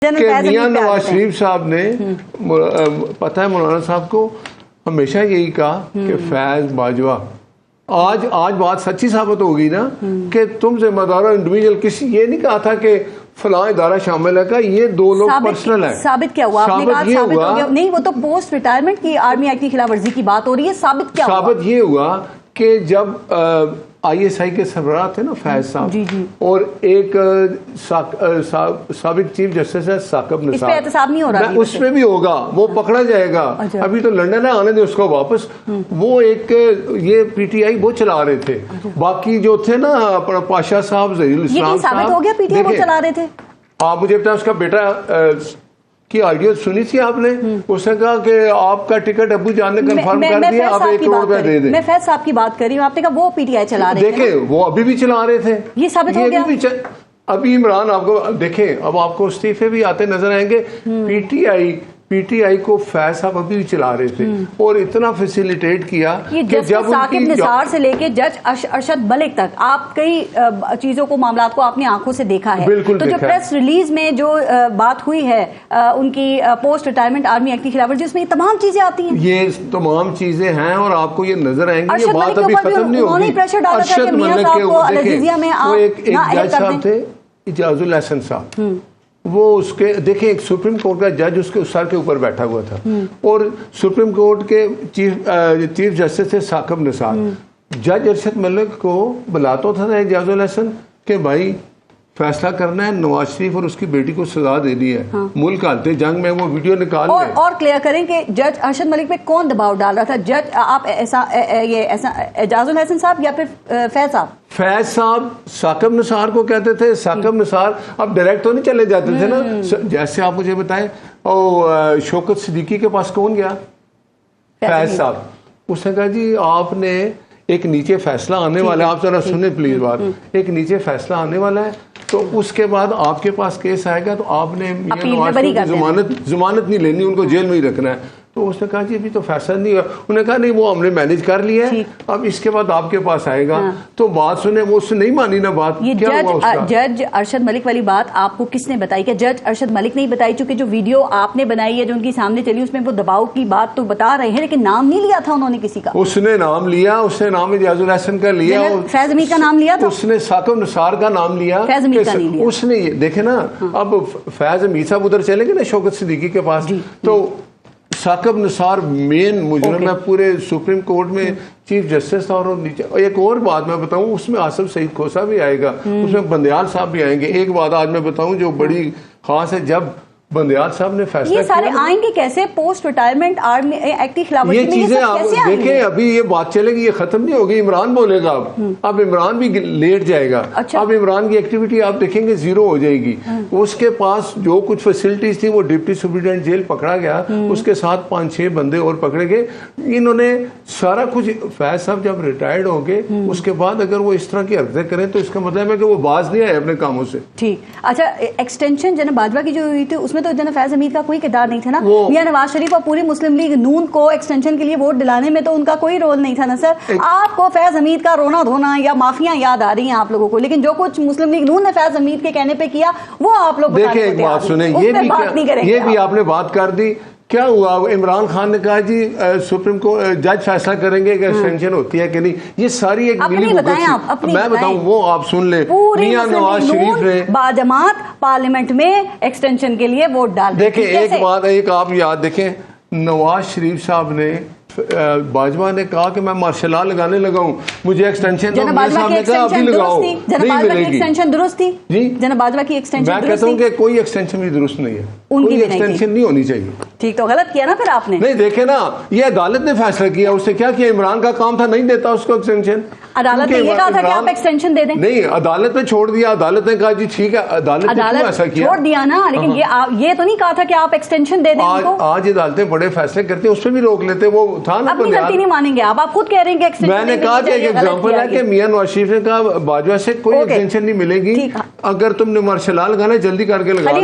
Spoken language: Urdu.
کہ میاں نواز شریف صاحب نے پتہ ہے مولانا صاحب کو ہمیشہ یہی کہا کہ فیض باجوہ آج بات سچی ثابت ہوگی نا کہ تم ذمہ دار انڈیویجول کسی یہ نہیں کہا تھا کہ فلاں ادارہ شامل ہے، کہ یہ دو لوگ پرسنل ہیں۔ ثابت کیا ہوا؟ آپ نے کہا ثابت ہو گیا نہیں، وہ تو پوسٹ ریٹائرمنٹ کی آرمی ایکٹ کی خلاف ورزی کی بات ہو رہی ہے۔ ثابت کیا ہوا؟ ثابت یہ ہوا کہ جب آئی ایس آئی کے سربراہ تھے نا فیض صاحب، اور ایک سابق چیف جسٹس ہے ثاقب نثار، اس پہ احتساب نہیں ہو رہا، اس پہ بھی ہوگا، وہ پکڑا جائے گا۔ ابھی تو لنڈن ہے، آنے دیں اس کو واپس۔ وہ ایک یہ پی ٹی آئی وہ چلا رہے تھے، باقی جو تھے نا پاشا صاحب، ظہیر الاسلام صاحب، ثابت ہو گیا پی ٹی آئی وہ چلا رہے تھے۔ آپ مجھے بتائیں، اس کا بیٹا کی آڈیو سنی تھی آپ نے؟ اس نے کہا کہ آپ کا ٹکٹ ابو جان نے کنفرم کر دیا، آپ 1 کروڑ روپے دے دیں۔ میں فیض صاحب کی بات کر رہی ہوں، آپ نے کہا وہ پی ٹی آئی چلا رہے تھے۔ دیکھیں وہ ابھی بھی چلا رہے تھے، یہ ثابت ہو گیا۔ ابھی عمران آپ کو دیکھیں، اب آپ کو استعفے بھی آتے نظر آئیں گے۔ پی ٹی آئی کو فیض صاحب ابھی بھی چلا رہے تھے، اور اتنا فیسیلیٹیٹ کیا کہ جب ثاقب نثار سے لے کے جج ارشد ملک تک آپ کئی چیزوں کو، معاملات کو اپنی آنکھوں سے دیکھا ہے۔ تو جو پریس ریلیز میں جو بات ہوئی ہے ان کی پوسٹ ریٹائرمنٹ آرمی ایکٹ کی خلاف ورزی، اس میں یہ تمام چیزیں آتی ہیں، یہ تمام چیزیں ہیں، اور آپ کو یہ نظر آئیں گی۔ یہ بات ابھی ختم نہیں ہوگی۔ پریشر ڈالا تھا کہ میاں صاحب کو العزیزیہ میں ایک جج صاحب تھے اعجاز الحسن صاحب، وہ اس کے دیکھیں ایک سپریم کورٹ کا جج اس کے سر کے اوپر بیٹھا ہوا تھا، اور سپریم کورٹ کے چیف جسٹس تھے ثاقب نثار۔ جج ارشد ملک کو بلاتا تھا اعجاز الحسن کہ بھائی فیصلہ کرنا ہے، نواز شریف اور اس کی بیٹی کو سزا دینی ہے، ملک حالت جنگ میں، وہ ویڈیو نکال لیں۔ اور کلیئر کریں کہ جج ارشد ملک پہ کون دباؤ ڈال رہا تھا؟ جج آپ اعجاز الحسن صاحب یا پھر فیض صاحب؟ فیض صاحب ثاقب نثار کو کہتے تھے، ثاقب نثار اب ڈائریکٹ تو نہیں چلے جاتے تھے نا، جیسے آپ مجھے بتائیں شوکت صدیقی کے پاس کون گیا؟ فیض صاحب۔ اس نے کہا جی آپ نے ایک نیچے فیصلہ آنے والا ہے، آپ ذرا سنیں پلیز بات، ایک نیچے فیصلہ آنے والا ہے، تو اس کے بعد آپ کے پاس کیس آئے گا، تو آپ نے ضمانت نہیں لینی، ان کو جیل میں ہی رکھنا ہے۔ تو اس نے کہا جی ابھی تو فیصلہ نہیں ہوا۔ انہوں نے کہا نہیں وہ ہم نے مینج کر لیا ہے، اب اس کے بعد آپ کے پاس آئے گا۔ تو بات سنیں، وہ اس نے نہیں مانی نا بات۔ یہ جج ارشد ملک والی بات آپ کو کس نے بتائی؟ کہ جج ارشد ملک نہیں بتائی؟ چونکہ جو ویڈیو آپ نے بنائی ہے جو ان کی سامنے چلی، اس میں وہ دباؤ کی بات تو بتا رہے ہیں، لیکن نام نہیں لیا تھا انہوں نے کسی کا۔ اس نے نام لیا، اس نے نام اعجاز الحسن کا لیا، فیض امید کا نام لیا تھا، اس نے ثاقب نثار کا نام لیا، فیض امید کا نہیں لیا۔ اس نے دیکھیں نا، اب فیض امید صاحب ادھر چلے گئے نا شوکت صدیقی کے پاس، تو ثاقب نثار مین مجرم ہے پورے سپریم کورٹ میں، چیف جسٹس تھا۔ اور نیچے ایک اور بات میں بتاؤں، اس میں آصف سعید کھوسا بھی آئے گا، اس میں بندیال صاحب بھی آئیں گے۔ ایک بات آج میں بتاؤں جو بڑی خاص ہے، جب بندیال صاحب نے فیصلہ یہ سارے آئیں گے کیسے پوسٹ ریٹائرمنٹ آرمی ایکٹ کی خلاف ورزی یہ چیزیں آپ دیکھیں، ابھی یہ بات چلے گی، یہ ختم نہیں ہوگی۔ عمران بولے گا اب عمران بھی لیٹ جائے گا، اب عمران کی ایکٹیویٹی آپ دیکھیں گے زیرو ہو جائے گی۔ اس کے پاس جو کچھ فیسلٹیز تھی، وہ ڈپٹی سپرنٹینڈنٹ جیل پکڑا گیا، اس کے ساتھ 5-6 بندے اور پکڑے گئے۔ انہوں نے سارا کچھ، فیض صاحب جب ریٹائرڈ ہو گئے اس کے بعد اگر وہ اس طرح کی حرکتیں کریں تو اس کا مطلب ہے کہ وہ باز نہیں آئے اپنے کاموں سے۔ ٹھیک، اچھا ایکسٹینشن جناب باجوہ کی جو ہوئی تھی، اس میں تو جناب فیض امید کا کوئی کردار نہیں تھا نا؟ میاں نواز شریف اور پوری مسلم لیگ نون کو ایکسٹینشن کے لیے ووٹ دلانے میں تو ان کا کوئی رول نہیں تھا نا سر؟ آپ کو فیض امید کا رونا دھونا یا معافیاں یاد آ رہی ہیں آپ لوگوں کو، لیکن جو کچھ مسلم لیگ نون نے فیض امید کے کہنے پہ کیا وہ آپ لوگ دیکھیں۔ ایک بات سنیں، یہ بھی آپ نے بات کر دی، کیا ہوا؟ عمران خان نے کہا جی سپریم کورٹ جج فیصلہ کریں گے کہ ایکسٹینشن ہوتی ہے کہ نہیں۔ یہ ساری ایک میں بتاؤں، وہ آپ سن لیں، میاں نواز شریف نے باجماعت پارلیمنٹ میں ایکسٹینشن کے لیے ووٹ ڈال۔ دیکھیں ایک بات، ایک آپ یاد دیکھیں، نواز شریف صاحب نے باجوہ نے کہا کہ میں مارشل لا لگانے لگا ہوں، مجھے ایکسٹینشن جناب باجوہ کی ایکسٹینشن درست تھی؟ جی جناب باجوہ کی ایکسٹینشن میں کہتا ہوں کہ کوئی ایکسٹینشن بھی درست نہیں ہے، کوئی ایکسٹینشن نہیں ہونی چاہیے۔ ٹھیک، تو غلط کیا نا پھر آپ نے؟ نہیں دیکھیں نا، یہ عدالت نے فیصلہ کیا، اس نے کیا کیا؟ عمران کا کام تھا، نہیں دیتا اس کو ایکسٹینشن۔ عدالت نے یہ کہا تھا کہ آپ ایکسٹینشن دے دیں؟ نہیں، عدالت نے چھوڑ دیا، عدالت نے کہا جی ٹھیک ہے، عدالت نے ایسا کیا، چھوڑ دیا نا، لیکن یہ تو نہیں کہا تھا کہ آپ ایکسٹینشن دے دیں ان کو۔ آج عدالتیں بڑے فیصلے کرتے ہیں، اس پہ بھی روک لیتے، وہ تھا نا۔ اپنی غلطی نہیں مانیں گے آپ خود کہہ رہے ہیں کہ ایکسٹینشن۔ میں نے کہا کہ ایک ایگزامپل ہے کہ میاں نواز شریف نے کہا باجوہ سے کوئی ایکسٹینشن نہیں ملے گی، اگر تم نے مارشل لا لگانا جلدی کر کے لگا لو۔